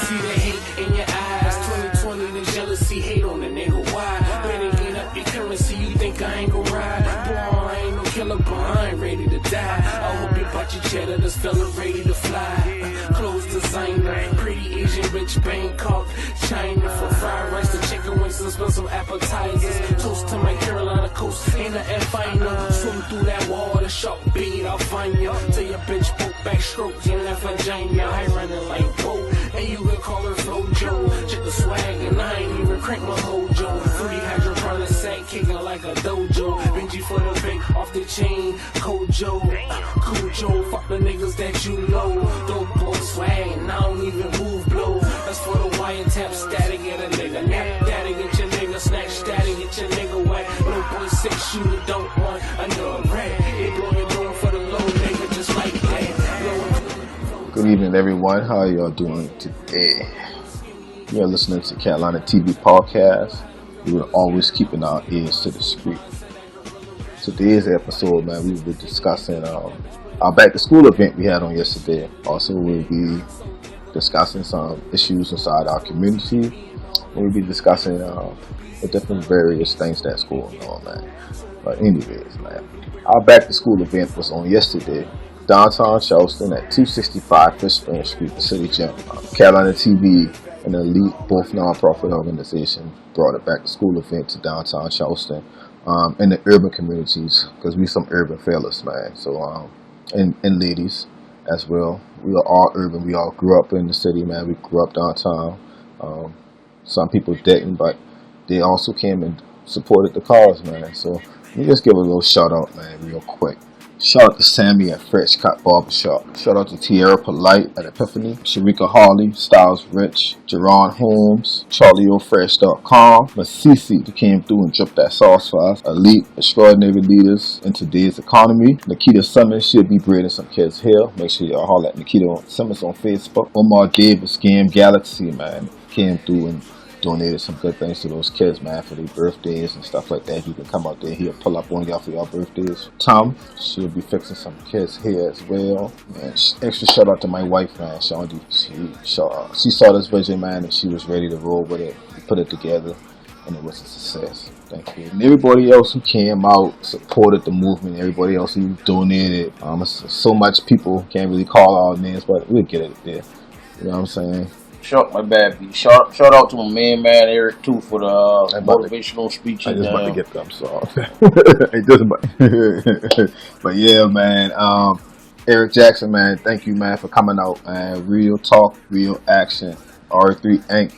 see the hate in your eyes. 2020, the jealousy, hate on the nigga. Why? Better gain up your currency, you think I ain't gon' ride? Boy, I ain't no killer, but I ain't ready to die. I hope you bought your cheddar, this fella ready to fly. Clothes designer, pretty Asian, rich Bangkok, China. For fried rice, the chicken wings, and smell some appetizers. Toast to my Carolina coast, ain't nothing finer. Swim through that wall, the shark bait, I'll find ya. Tell your bitch, poke back strokes in that vagina. I running like whoa, and you can call her Flojo. Check the swag, and I ain't even crank my mojo. 3 hydroponic sack, kicking like a dojo. Benji for the bank, off the chain, Kojo. Cujo, fuck the niggas that you know. Don't blow swag, and I don't even move blow. That's for the wiretap static, get a nigga nap daddy, get your nigga snatch static, get your nigga whack. No boy 6 shooter, don't want another rat. They blow your door for the low nigga just like that. Good evening, everyone. How are y'all doing today? You're listening to CarolinaTV podcast. We are always keeping our ears to the street. Today's episode, man, we will be discussing our back to school event we had on yesterday. Also, we'll be discussing some issues inside our community. We'll be discussing the different various things that's going on, man. But anyways, man, our back to school event was on yesterday, downtown Charleston at 265 Fishburne Street, the city gym. CarolinaTV, an elite, both non-profit organization, brought a back to school event to downtown Charleston in the urban communities, because we some urban fellas, man. So and ladies as well. We are all urban. We all grew up in the city, man. We grew up downtown. Some people didn't, but they also came and supported the cause, man. So let me just give a little shout out, man, real quick. Shout out to Sammy at Fresh Cut Barbershop. Shout out to Tierra Polite at Epiphany. Sharika Harley, Styles Rich, Jerron Holmes, CharlieOFresh.com, Masisi, who came through and dripped that sauce for us. Elite, extraordinary leaders in today's economy. Nikita Simmons should be braiding some kids' hair. Make sure y'all holler at Nikita Simmons on Facebook. Omar Davis, Game Galaxy, man, came through and donated some good things to those kids, man, for their birthdays and stuff like that. You can come out there, he'll pull up on y'all for y'all birthdays. Tom, she'll be fixing some kids' hair as well. Man, extra shout out to my wife, man, Shaundi. She saw this vision, man, and she was ready to roll with it. We put it together, and it was a success. Thank you. And everybody else who came out, supported the movement, everybody else who donated. So much people, can't really call all names, but we'll get it there. You know what I'm saying? Shout out to my man Eric too for the motivational speech. I just about to get them, so but yeah, man. Eric Jackson, man, thank you, man, for coming out, man. Real talk, real action. R3 Inc.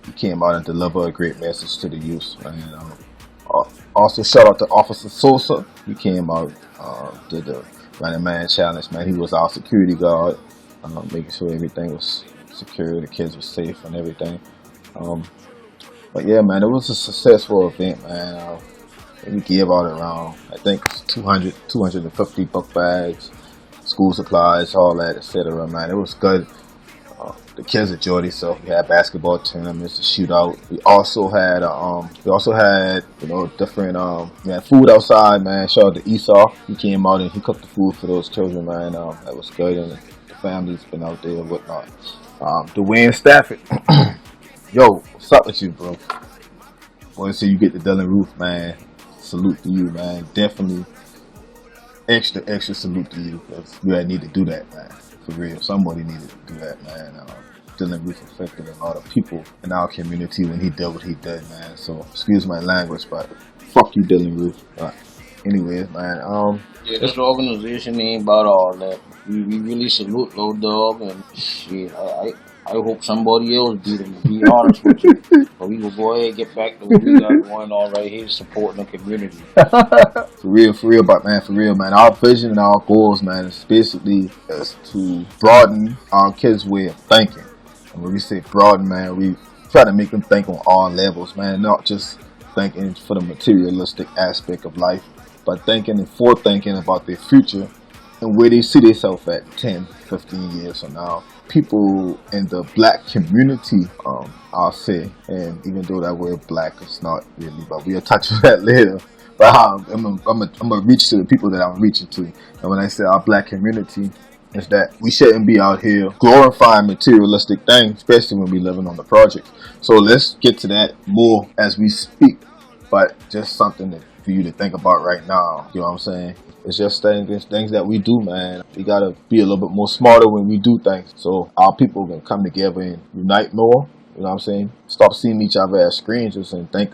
He came out and delivered a great message to the youth, man. Also, shout out to Officer Sosa. He came out, did the Running Man Challenge, man. He was our security guard, making sure everything was secure, the kids were safe and everything. But yeah, man, it was a successful event, man. We gave out around, I think, 250 book bags, school supplies, all that, etc. Man, it was good. The kids enjoyed themselves. We had basketball tournaments, a shootout. We also had different we had food outside, man. Shout out to Esau. He came out and he cooked the food for those children, man. That was good, and the family's been out there and whatnot. Dwayne Stafford, yo, what's up with you, bro? Want to see you get the Dylan Roof, man. Salute to you, man. Definitely extra salute to you, because we need to do that, man. For real, somebody needed to do that, man. Dylan Roof affected a lot of people in our community when he did what he did, man. So excuse my language, but fuck you, Dylan Roof. Anyways, man. Yeah, this organization ain't about all that. We really salute Low Dog, and shit, I hope somebody else beat him, to be honest with you. But we will go ahead and get back to what we got going on right here, supporting the community. For real, man. Our vision and our goals, man, is basically to broaden our kids' way of thinking. And when we say broaden, man, we try to make them think on all levels, man, not just thinking for the materialistic aspect of life, but thinking and forethinking about their future and where they see themselves at 10, 15 years from now. People in the black community, I'll say, and even though that word black is not really, but we'll touch on that later. But I'm gonna reach to the people that I'm reaching to. And when I say our black community, is that we shouldn't be out here glorifying materialistic things, especially when we living on the project. So let's get to that more as we speak. But just something for you to think about right now. You know what I'm saying? It's just things that we do, man. We gotta be a little bit more smarter when we do things, so our people can come together and unite more. You know what I'm saying? Stop seeing each other as strangers and think,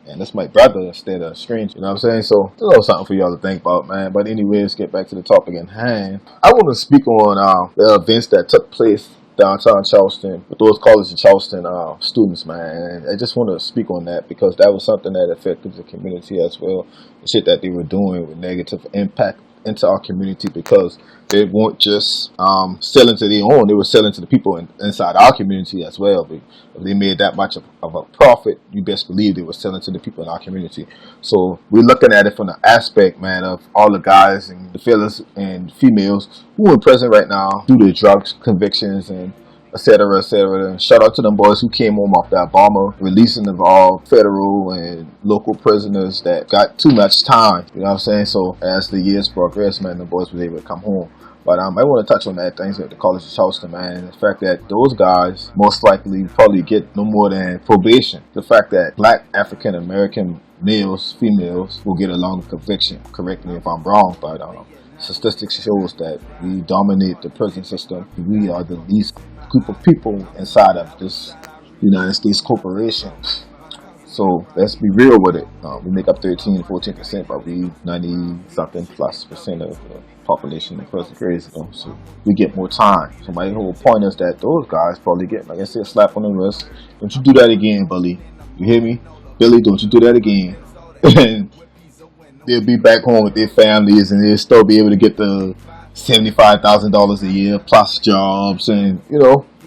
and that's my brother instead of a stranger. You know what I'm saying? So, a little something for y'all to think about, man. But anyway, let's get back to the topic at hand. I want to speak on the events that took place downtown Charleston with those college and Charleston students, man. And I just want to speak on that because that was something that affected the community as well. The shit that they were doing with negative impact into our community because they weren't just selling to their own, they were selling to the people inside our community as well. But if they made that much of a profit, you best believe they were selling to the people in our community. So we're looking at it from the aspect, man, of all the guys and the fellas and females who are in prison right now due to drugs convictions and etc., etc. Shout out to them boys who came home off that bomber, releasing of all federal and local prisoners that got too much time. You know what I'm saying? So as the years progressed, man, the boys were able to come home. But I want to touch on that things at the College of Charleston, man, and the fact that those guys most likely probably get no more than probation. The fact that black African American males, females will get a longer conviction. Correct me if I'm wrong, but statistics shows that we dominate the prison system. We are the least group of people inside of this United States corporation. So let's be real with it. We make up 13 to 14%, but we 90-something plus percent of the population in prison. Crazy, so we get more time. So my whole point is that those guys probably get, like I said, a slap on the wrist. Don't you do that again, Billy. You hear me? Billy, don't you do that again. And they'll be back home with their families and they'll still be able to get the $75,000 a year plus jobs, and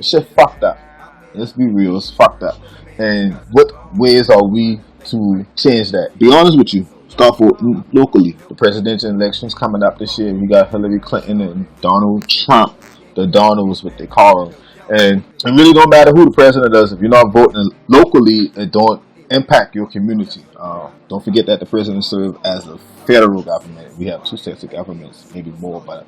shit fucked up. Let's be real, it's fucked up. And what ways are we to change that? Be honest with you. Start voting locally. The presidential elections coming up this year. We got Hillary Clinton and Donald Trump. The Donalds, what they call them. And it really don't matter who the president is if you're not voting locally. It don't impact your community. Don't forget that the president serves as a federal government. We have two sets of governments, maybe more, but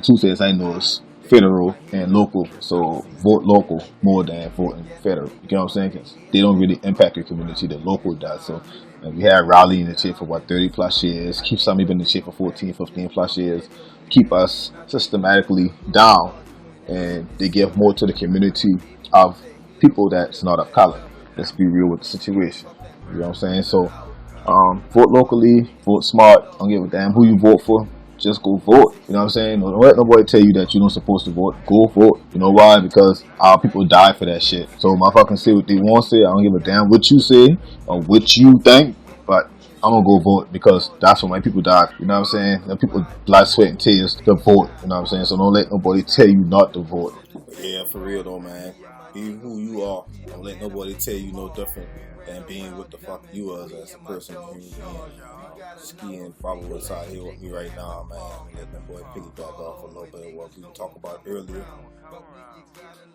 two sets I know is federal and local. So vote local more than voting federal. You know what I'm saying? Because they don't really impact your community. The local does. So we had Raleigh in the chair for 30 plus years. Keep some even in the chair for 14, 15 plus years. Keep us systematically down, and they give more to the community of people that's not of color. Let's be real with the situation. You know what I'm saying? So vote locally, vote smart. Don't give a damn who you vote for. Just go vote. You know what I'm saying? Don't let nobody tell you that you're not supposed to vote. Go vote. You know why? Because our people die for that shit. So motherfuckers say what they want to say. I don't give a damn what you say or what you think. But I'm gonna go vote because that's when my people die. You know what I'm saying? The people blood, sweat, and tears to vote. You know what I'm saying? So don't let nobody tell you not to vote. Yeah, for real though, man. Be who you are. Don't let nobody tell you no different than being what the fuck you are as a person. Skiing probably what's out here with me right now, man. Let that boy piggyback off a little bit of what we talked about earlier.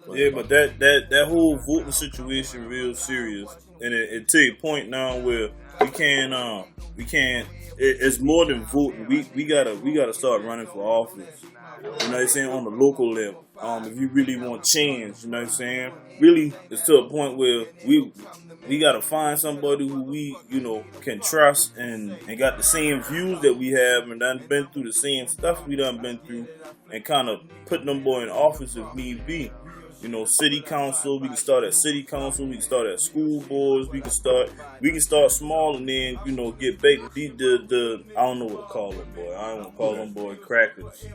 But that whole voting situation real serious, and it to a point now where we can't. It's more than voting. We gotta start running for office. You know what I'm saying, on the local level. If you really want change, you know what I'm saying. Really, it's to a point where we gotta find somebody who we can trust and got the same views that we have and done been through the same stuff we done been through, and kind of put them boy in office if need be. City council. We can start at city council. We can start at school boards. We can start small and then get big. The I don't know what to call them, boy. I don't want to call them boy crackers.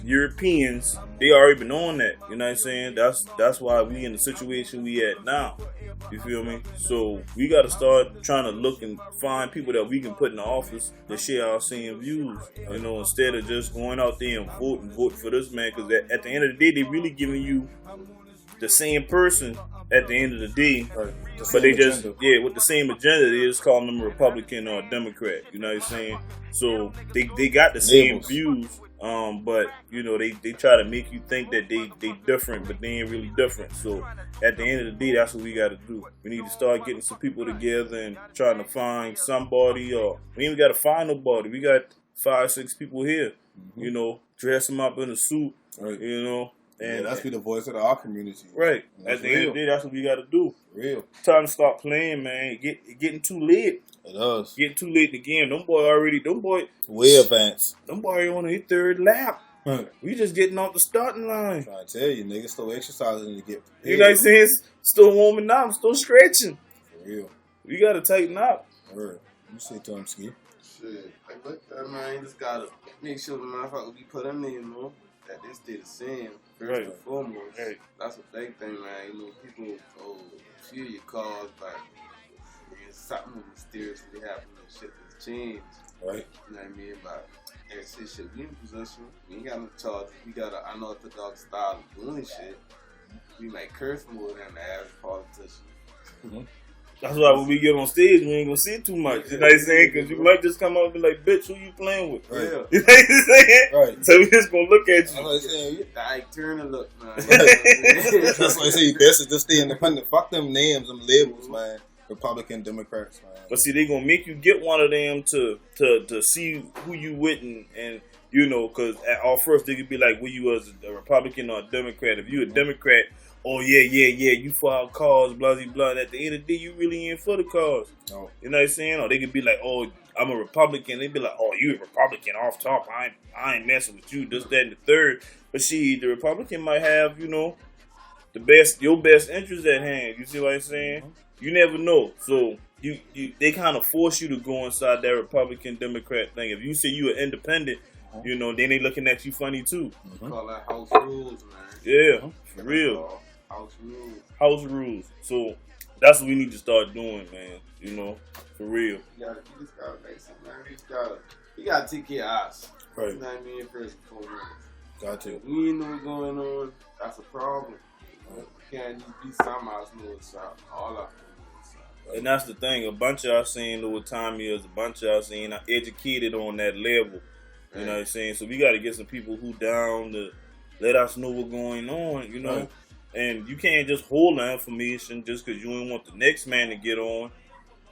Europeans. They already been on that. You know what I'm saying? That's why we in the situation we at now. You feel me? So we got to start trying to look and find people that we can put in the office that share our same views. Instead of just going out there and vote for this man. Because at the end of the day, they really giving you the same person at the end of the day, but they just with the same agenda. They just calling them a Republican or a Democrat. You know what I'm saying? So they got the same views, but they try to make you think that they different, but they ain't really different. So at the end of the day, that's what we got to do. We need to start getting some people together and trying to find somebody, or we ain't got to find nobody. We got 5-6 people here, dress them up in a suit, Right. you know. And that's be the voice of our community. right. That's At the end of the day, that's what we got to do. Real. Time to stop playing, man. Getting too late. It does. Getting too late in the game. Them boy Way advanced. Them boy on their third lap. We just getting off the starting line. I'm trying to tell you, niggas still exercising to get prepared. You know what I'm saying? Still warming up. Still stretching. For real. We got to tighten up. Word. You say to him, Ski. Shit, like look, man, you just gotta make sure the motherfucker we put them in, you know, that they stay the same first Right. and foremost. Right. That's a big thing, man. You know, people fear your cause, but something mysteriously happened and shit has changed. Right. You know what I mean? But like I said, shit, we in position. We ain't got no charges. We got a unorthodox style of doing shit. We might curse more than the average politician. Mm-hmm. That's why when we get on stage, we ain't gonna see too much. You know what I'm saying? Because you might just come up and be like, bitch, who you playing with? Right. Yeah. You know what I'm saying? Right. So we just gonna look at That's you. what I'm saying. The Ike Turner look, man. That's why I say you best to just stay independent. Fuck them names, them labels, man. Republican, Democrats, man. But see, they gonna make you get one of them to see who you with and you know, because at all first they could be like, well, you was a Republican or a Democrat. If you a Democrat, oh yeah, you for our cause, blah blah blah. And at the end of the day, you really ain't for the cause. No. You know what I'm saying? Or they could be like, oh, I'm a Republican. They'd be like, oh, you a Republican off top. I ain't messing with you. This, that, and the third. But see, the Republican might have, you know, your best interest at hand. You see what I'm saying? You never know. So they kind of force you to go inside that Republican Democrat thing. If you say you an independent, you know, then they looking at you funny too. Call that house rules, man. Yeah, for real. House rules. House rules. So that's what we need to start doing, man. You know, for real. You just gotta make some, man. You gotta take care of us. Right. You know what I mean? First and foremost. Got to. If we ain't know what's going on, that's a problem. You can't just be some of us know what's up. All of us know what's up. And that's the thing. A bunch of us ain't know what time is. A bunch of us ain't educated on that level. You know what I'm saying? So we got to get some people who down to let us know what's going on, you know? Right. And you can't just hold the information just because you ain't want the next man to get on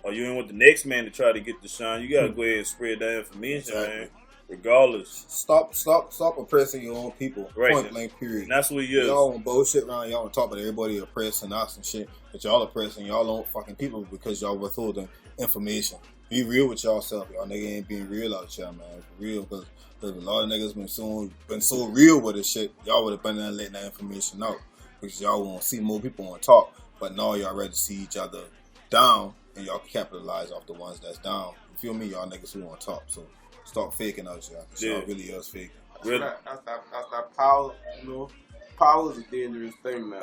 or you ain't want the next man to try to get the shine. You got to go ahead and spread that information, man, regardless. Stop oppressing your own people. Right. Point blank, period. And that's what it is. Y'all want bullshit around. Y'all want to talk about everybody oppressing us and shit. But y'all oppressing y'all own fucking people because y'all withholding information. Be real with y'allself. Y'all nigga ain't being real out here, man. For real. Because a lot of niggas been so real with this shit. Y'all would have been there letting that information out. Because y'all want to see more people on top. But now y'all ready to see each other down. And y'all capitalize off the ones that's down. You feel me? Y'all niggas who on top. So stop faking out here. Because y'all really is faking. Really? That's that power, you know. Power is a dangerous thing, man.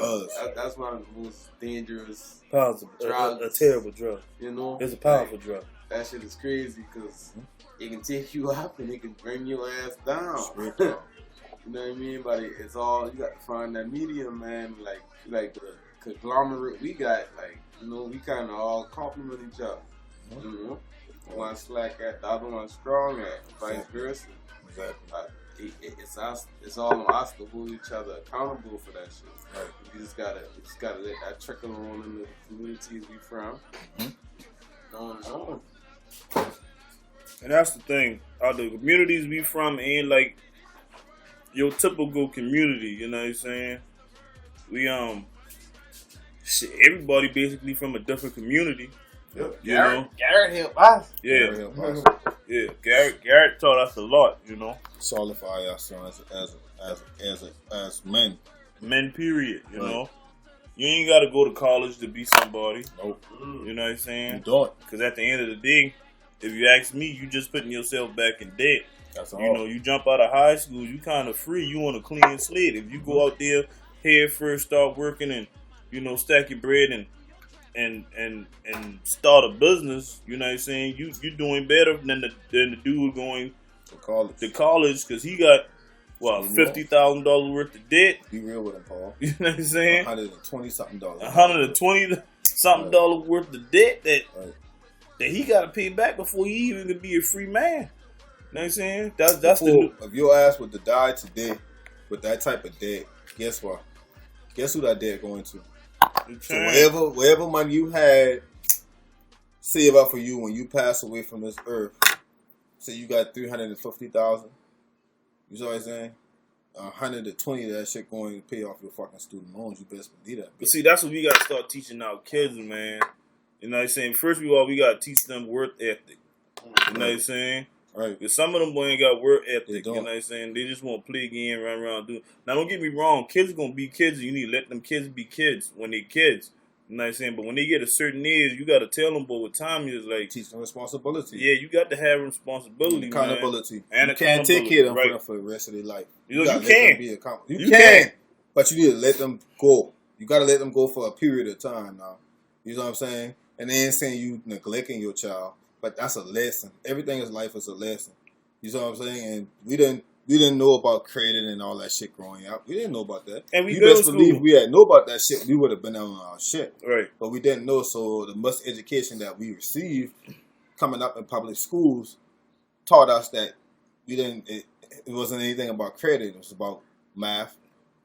That's one of the most dangerous Power's drugs. a terrible drug. You know? It's a powerful drug. That shit is crazy because it can take you up and it can bring your ass down. Straight You down. know what I mean? But it's all, you got to find that medium, man. Like the conglomerate we got, like, you know, we kind of all complement each other. You know? One slack at, the other one strong at, vice versa. Exactly. It's us. It's all on us to hold each other accountable for that shit. Right. We just gotta let that trickle on in the communities we from. On. And that's the thing. The communities we from ain't like your typical community, you know what I'm saying? We shit, everybody basically from a different community. Yep. You know? Garrett helped us. Yeah. Yeah. Garrett taught us a lot, you know. Solidify us as men. Men period, you Right. know. You ain't gotta go to college to be somebody. Nope. You know what I'm saying? You don't. Because at the end of the day, if you ask me, you just putting yourself back in debt. That's all. You know, you jump out of high school, you kind of free. You on a clean slate. If you go out there head first, start working and, you know, stack your bread and start a business, you know what I'm saying? You're doing better than the dude going to college because he got, $50,000 worth of debt. Be real with him, Paul. You know what I'm saying? $120-something. $120-something worth of debt that he got to pay back before he even could be a free man. You know what I'm saying? That's if your ass would to die today with that type of debt, guess what? Guess who that debt going to? So whatever money you had save up for you when you pass away from this earth, say you got $350,000, You know what I'm saying? 120 of that shit going to pay off your fucking student loans. You best believe that. But see, that's what we got to start teaching our kids, man. You know what I'm saying? First of all, we got to teach them work ethic. You know what I'm saying? Right. Because some of them boys ain't got work ethic. You know don't. what I'm saying? They just want to play a game, run around, do. Now, don't get me wrong. Kids are going to be kids. And you need to let them kids be kids when they kids. You know what I'm saying? But when they get a certain age, you got to tell them, but what time is like. Teach them responsibility. Yeah, you got to have responsibility, accountability. Man. And you can't take care of them for the rest of their life. You can. You can. But you need to let them go. You got to let them go for a period of time now. You know what I'm saying? And they ain't saying you neglecting your child, but that's a lesson. Everything in life is a lesson. You know what I'm saying? And we didn't know about credit and all that shit growing up. We didn't know about that. And we best believe we had know about that shit, we would have been on our shit. Right. But we didn't know, so the much education that we received coming up in public schools taught us that it wasn't anything about credit. It was about math,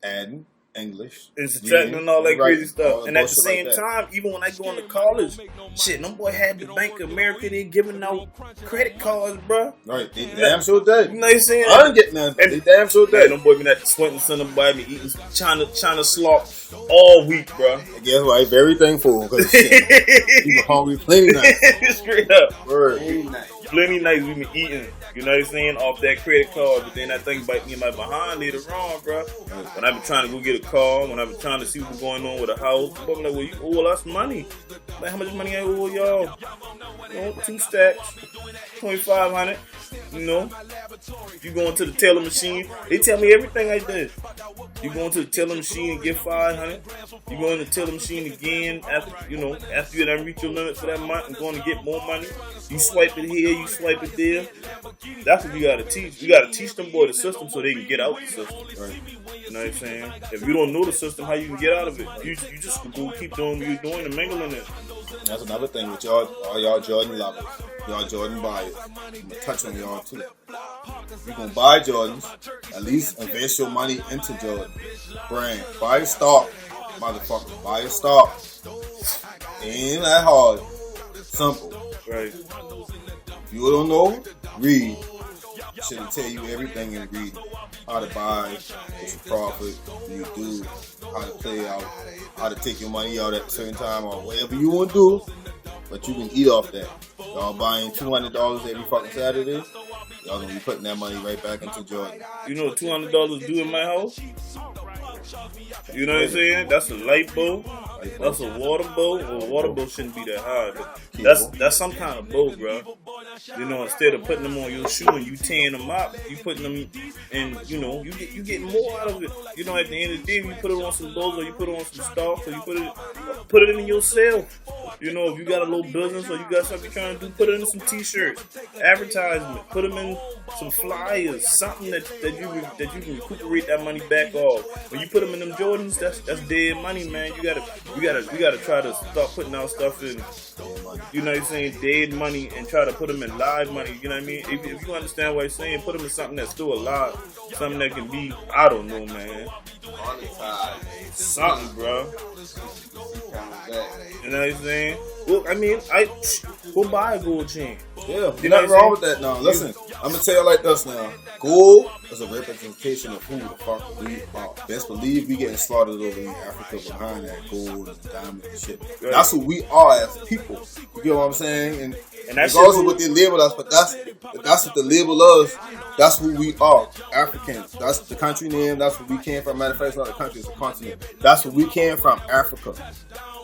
adding, English, and subtracting and all that crazy stuff. And at the same like time, even when I go into college, shit, them boy had the Bank of America, they giving out credit cards, bro. Right, they damn sure did. You know what I'm saying? I ain't getting nothing. They damn sure did. Them boy been at the Swinton Center by me eating China slop all week, bro. And guess what? Very thankful because you were hungry plenty nights. Straight up. Word. Plenty nights we been eating, you know what I'm saying, off that credit card, but then that thing bite me in my behind later on, bro. When I been trying to go get a car, when I been trying to see what's going on with a house, I'm like, well, you owe us money. Like, how much money I owe y'all? You know, 2 stacks, 2,500. You know, you go into the teller machine, they tell me everything I did. You go into the teller machine and get 500. You go in the teller machine again after you done reach your limit for that month and going to get more money. You swipe it here, you swipe it there. That's what you gotta teach. You gotta teach them boy the system so they can get out the system. Right? You know what I'm saying? If you don't know the system, how you can get out of it? You just go keep doing what you're doing and mingling it. That's another thing with y'all, all y'all Jordan lovers, y'all Jordan buyers. I'm gonna touch on y'all too. You gonna buy Jordans, at least invest your money into Jordan brand. Buy a stock, motherfucker. Buy a stock. Ain't that hard. Simple. Right. If you don't know, read. Should tell you everything in reading. How to buy, what's the profit, what you do, how to play out, how to take your money out at a certain time or whatever you want to do. But you can eat off that. Y'all buying $200 every fucking Saturday. Y'all gonna be putting that money right back into Jordan. You know what $200 do in my house? You know what I'm saying? That's a light bulb. That's a water bulb. Well, a water bulb shouldn't be that high, but that's some kind of bulb, bro. You know, instead of putting them on your shoe and you tearing them up, you putting them in, you know, you get more out of it. You know, at the end of the day, you put it on some bulbs or you put it on some stocks or you put it in yourself. You know, if you got a little business or you got something you're trying to do, put it in some t-shirts, advertisement, put them in some flyers, something that you can recuperate that money back off. When you put them in them Jordans, that's dead money, man. We gotta try to start putting our stuff in, you know what I'm saying, dead money and try to put them in live money. You know what I mean? If you understand what I'm saying, put them in something that's still alive, something that can be, I don't know, man. Something, bro. You know what I'm saying? Well, I mean, go buy a gold chain. Yeah, you're not wrong with that now. Listen, I'm gonna tell you like this now. Gold is a representation of who the fuck we are. Best believe we getting slaughtered over in Africa behind that gold and diamond and shit. Right. That's who we are as people. You get what I'm saying? And that's also what they label us, but that's what they label us. That's who we are, Africans. That's the country name. That's where we came from. Matter of fact, it's not a country, it's a continent. That's where we came from, Africa.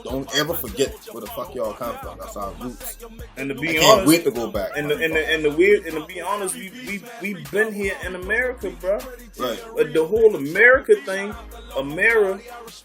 Don't ever forget where the fuck y'all come from. That's our roots. And to be honest, can't wait to go back. And to be honest, we've been here in America, bro. Right. But the whole America thing,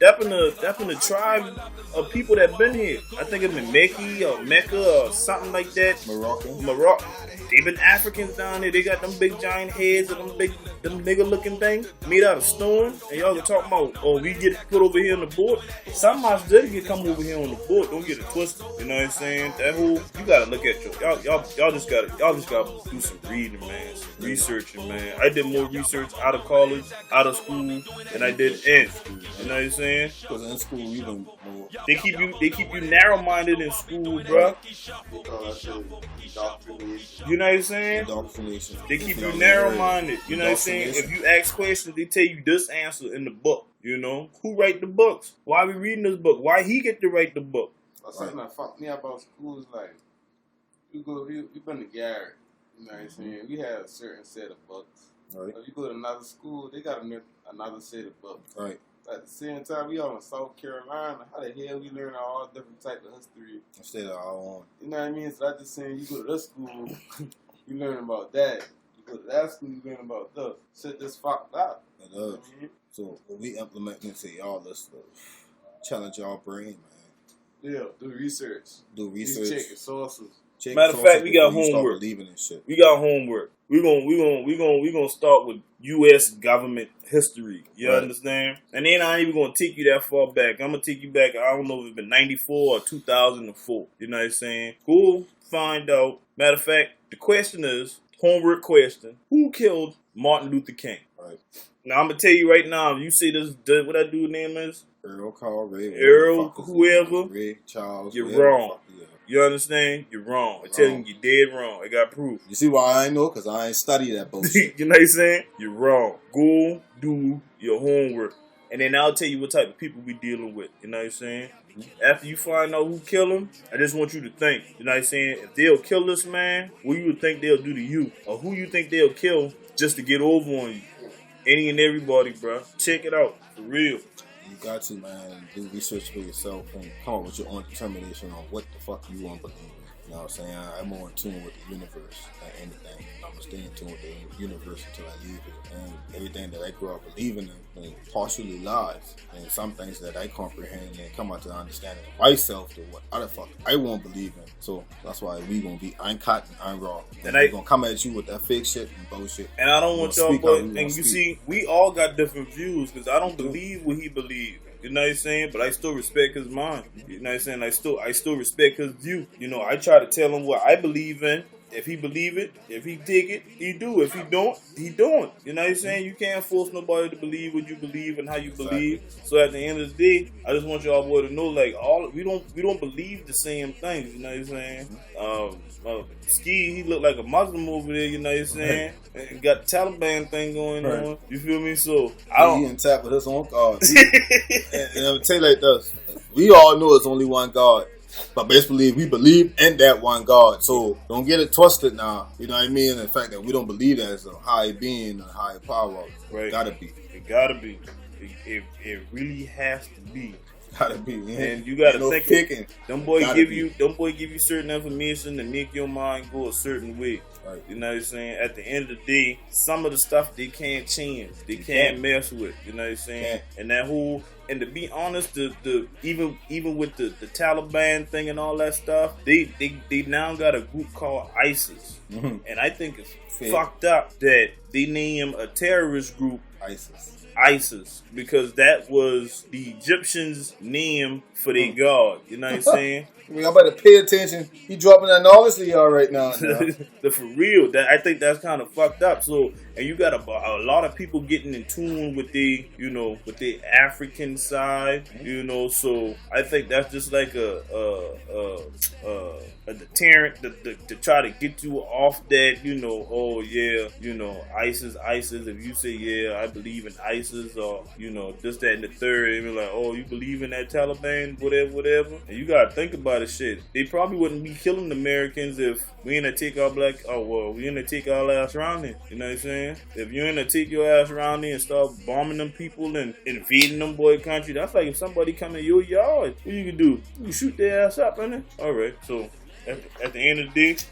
that's been the tribe of people that been here. I think it's been Mecca or something like that. Morocco. They been Africans down there. They got them big giant heads and them nigga looking things made out of stone. And y'all can talk about, oh, we get put over here on the board. Some of us did get come over here on the board. Don't get it twisted. You know what I'm saying? That whole, you gotta look at y'all just gotta do some reading, man, some researching, man. I did more research out of college, out of school than I did in school. You know what I'm saying? Because in school we done more They keep you narrow-minded in school, bro. They call that shit indoctrination. You know what I'm saying? Indoctrination. They keep you narrow-minded. You know what I'm saying? If you ask questions, they tell you this answer in the book. You know, who write the books? Why we reading this book? Why he get to write the book? Something that fucked me up about school is like, you been to Garrett. You know what I'm saying? We had a certain set of books. Right. If you go to another school, they got another set of books. Right. At the same time, we all in South Carolina. How the hell we learn all different types of history? Instead of our own. You know what I mean? So I just saying, you go to this school, you learn about that. You go to that school, you learn about this. Shit just fucked up. It does. So what we implement into y'all, let's challenge y'all brain, man. Yeah, do research. Do research. Check your sources. Matter of fact, we got homework. Believing in shit. We got homework. We gonna start with U.S. government history. You understand? And then I ain't even gonna take you that far back. I'm gonna take you back. I don't know if it's been 94 or 2004. You know what I'm saying? Cool. Find out. Matter of fact, the question is homework question: who killed Martin Luther King? Right. Now I'm gonna tell you right now. If you say this, what that dude's name is? Earl Carl Ray. Earl, whoever. Ray Charles. You're wrong. You understand? You're wrong. I'm telling you, you're dead wrong. I got proof. You see why I know? Because I ain't studied that bullshit. You know what I'm saying? You're wrong. Go do your homework. And then I'll tell you what type of people we dealing with. You know what I'm saying? After you find out who killed him, I just want you to think. You know what I'm saying? If they'll kill this man, what you would think they'll do to you? Or who you think they'll kill just to get over on you? Any and everybody, bro. Check it out. For real. You got to, man, do research for yourself and come up with your own determination on what the fuck you want to believe in. You know what I'm saying? I'm more in tune with the universe than anything. I'm going to stay in tune with the universe until I leave it. And everything that I grew up believing in partially lies. And some things that I comprehend and come out to the understanding of myself to what other fuck I won't believe in. So that's why we going to be uncut and unraw. And I going to come at you with that fake shit and bullshit. And I don't want y'all, but, and you see, we all got different views because I don't believe what he believes. You know what I'm saying? But I still respect his mind. You know what I'm saying? I still respect his view. You know, I try to tell him what I believe in. If he believe it, if he dig it, he do. If he don't, he don't. You know what I'm saying? You can't force nobody to believe what you believe and how you believe. So at the end of the day, I just want y'all boy to know, like, we don't believe the same things. You know what I'm saying? Ski, he looked like a Muslim over there. You know what I'm saying? And got the Taliban thing going on. You feel me? So I don't. He in tap with his own God. And I'm tell you like this: we all know it's only one God. But basically, we believe in that one God. So don't get it twisted now. You know what I mean? The fact that we don't believe that as a high being, a high power. Right. Gotta be. It gotta be. It really has to be. Gotta be. Man. And you gotta think. Picking. Them boy give you certain information to make your mind go a certain way. Right. You know what I'm saying? At the end of the day, some of the stuff they can't change. They can't mess with. You know what I'm saying? And that whole. And to be honest, even with the Taliban thing and all that stuff, they now got a group called ISIS, and I think it's fucked up that they name a terrorist group ISIS because that was the Egyptians' name for their god. You know what I'm saying? I mean, I better pay attention. He dropping that knowledge to y'all right now. For real, I think that's kind of fucked up. So, and you got a lot of people getting in tune with the African side, you know. So I think that's just like a deterrent to try to get you off that, you know. Oh yeah, you know, ISIS. If you say yeah, I believe in ISIS, or you know, this, that, and the third, and be like, oh, you believe in that Taliban, whatever. And you gotta think about it. Shit, they probably wouldn't be killing Americans if we ain't to take our we ain't to take our ass around there. You know what I'm saying? If you ain't to take your ass around there and start bombing them people and invading them boy country, that's like if somebody come in your yard, what you can do? You shoot their ass up, innit? Alright, so at the end of the day,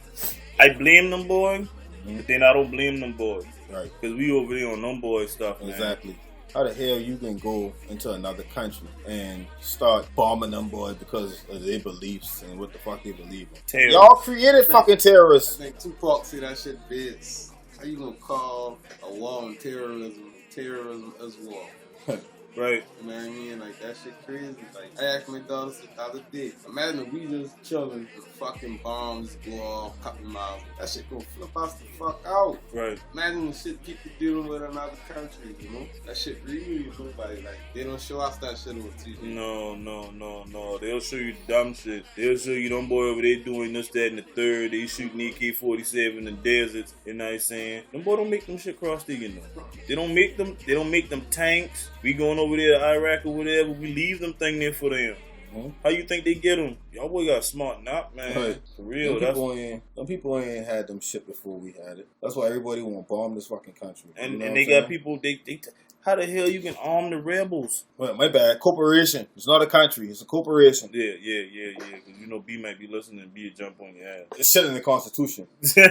I blame them boys, but then I don't blame them boys. Right. Because we over there on them boy stuff, man. Exactly. How the hell you can go into another country and start bombing them boys because of their beliefs and what the fuck they believe in? Y'all created fucking terrorists. I think Tupac said that shit bits. How you gonna call a war on terrorism as war? Right. You know what I mean? Like, that shit crazy. Like, I asked my daughter the other day, imagine if we just chilling, the fucking bombs go off, couple miles. That shit gonna flip us the fuck out. Right. Imagine the shit people dealing with in other countries, you know? That shit really, you know, like, they don't show us that shit on TV. No. They'll show you dumb shit. They'll show you them boy over there doing this, that, and the third. They shooting AK-47 in the deserts. You know what I'm saying? Them boy don't make them shit cross there, you know. They don't make them tanks. We going over there to Iraq or whatever. We leave them thing there for them. Mm-hmm. How you think they get them? Y'all boy got smart knock, man. Right. For real. Them people ain't had them shit before we had it. That's why everybody want to bomb this fucking country. And, you know and what they I'm got saying? people, how the hell you can arm the rebels? Well, my bad. Corporation. It's not a country. It's a corporation. Yeah. Because you know B might be listening and B jump on your ass. It's shit in the Constitution. You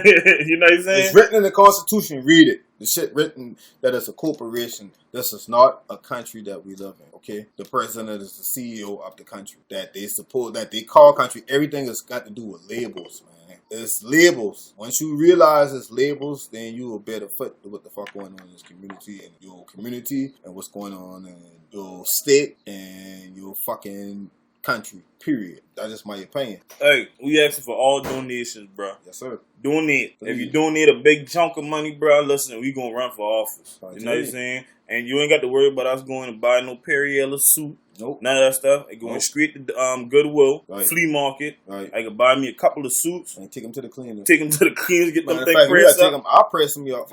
know what I'm saying? It's written in the Constitution. Read it. The shit written that it's a corporation. This is not a country that we live in, okay? The president is the CEO of the country that they support, that they call country. Everything has got to do with labels, man. It's labels. Once you realize it's labels, then you will better foot what the fuck going on in this community and your community and what's going on in your state and your fucking country, period. That's just my opinion. Hey, we asking for all donations, bro. Yes, sir. Donate. Please. If you donate a big chunk of money, bro, listen, we gonna run for office. You know what I'm saying? And you ain't got to worry about us going to buy no Perriella suit. Nope. None of that stuff. It going straight to Goodwill, Right. flea market. Right. I can buy me a couple of suits. And take them to the cleaner. Take them to the cleaners, get them Matter of things fact, we pressed gotta take up. them.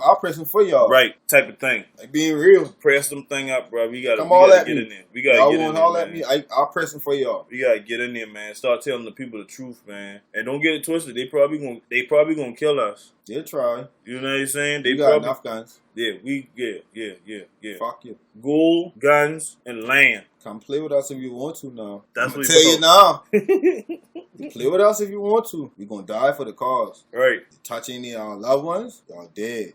I'll press them for y'all. Right, type of thing. Like being real. Press them thing up, bro. We gotta get in there. We gotta Y'all get in want there, all man. at me? I'll press them for y'all. We gotta get in there, man. Start telling the people the truth, man. And don't get it twisted. They probably gonna kill us. They'll try. You know what I'm saying? We got enough guns. Yeah. Fuck you. Gold, guns, and land. Come play with us if you want to now. That's I'm what tell it's you now. You play with us if you want to. We gonna die for the cause. Right. Touch any of our loved ones, y'all dead.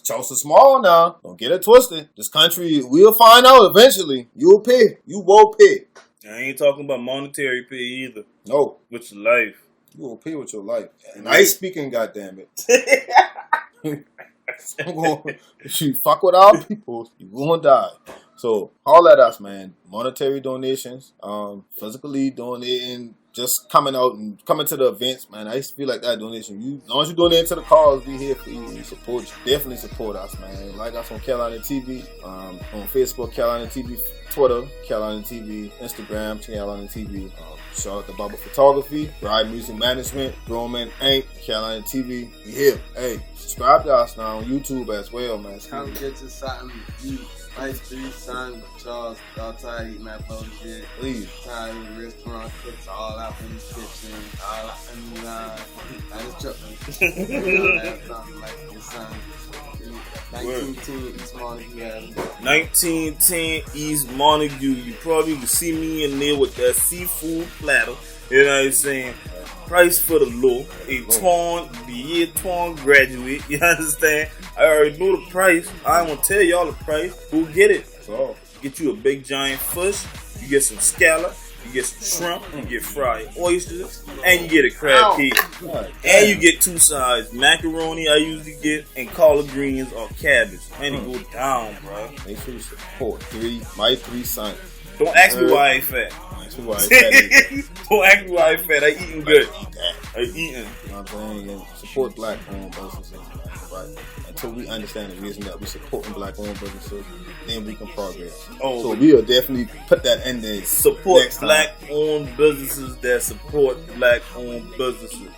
Charleston small now. Don't get it twisted. This country, we'll find out eventually. You'll pay. You will pay. I ain't talking about monetary pay either. No. With your life. You will pay with your life. Nice speaking, goddammit. If you fuck with our people, you gonna die. So holler at us, man. Monetary donations, physically donating, just coming out and coming to the events, man. I used to feel like that donation. As long as you donate to the cause, we here for you. We support you. Definitely support us, man. Like us on Carolina TV, on Facebook, Carolina TV, Twitter, Carolina TV, Instagram, Carolina TV. Shout out to Bubble Photography, Ride Music Management, Roman Inc., Carolina TV. We here. Hey, subscribe to us now on YouTube as well, man. Come get you something to eat. Nice food, son. Charles, y'all tired eating that bullshit. Please. Tired of the restaurant cooks all up in the kitchen, all up in the line. I just joking. You have something like your son. 1910 East Montague Avenue. 1910 East Montague. You probably can see me in there with that seafood platter. You know what I'm saying? Price for the low. The year torn graduate. You understand? I already know the price. I ain't gonna tell y'all the price. Go get it. So, Get you a big giant fish. You get some scallop. You get some shrimp. You get fried oysters. And you get a crab cake. And you get two sides. Macaroni I usually get. And collard greens or cabbage. And it go down, bro. make sure you support my three sons. Don't ask me why I ain't fat. That's why it's that. Don't ask me why I ain't fat. I eating good. I eating. You know what I'm saying? And support black-owned businesses, man. Right? Until we understand the reason that we're supporting black-owned businesses, then we can progress. Oh, so we'll definitely put that in there. Support black-owned businesses that support black-owned businesses.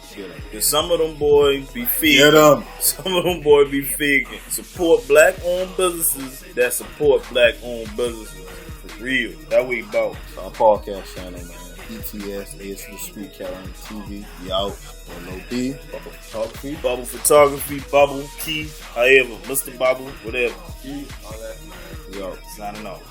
Cause some of them boys be faking. Some of them boys be faking. Support black-owned businesses that support black-owned businesses. For real. That way about. It's our podcast channel, man. BTS, AS to the Street, Carolina TV. We out. Low B, Bubble Photography. Bubble Photography, Bubble, Key, however, Mr. Bubble, whatever. All that. We out. Signing off.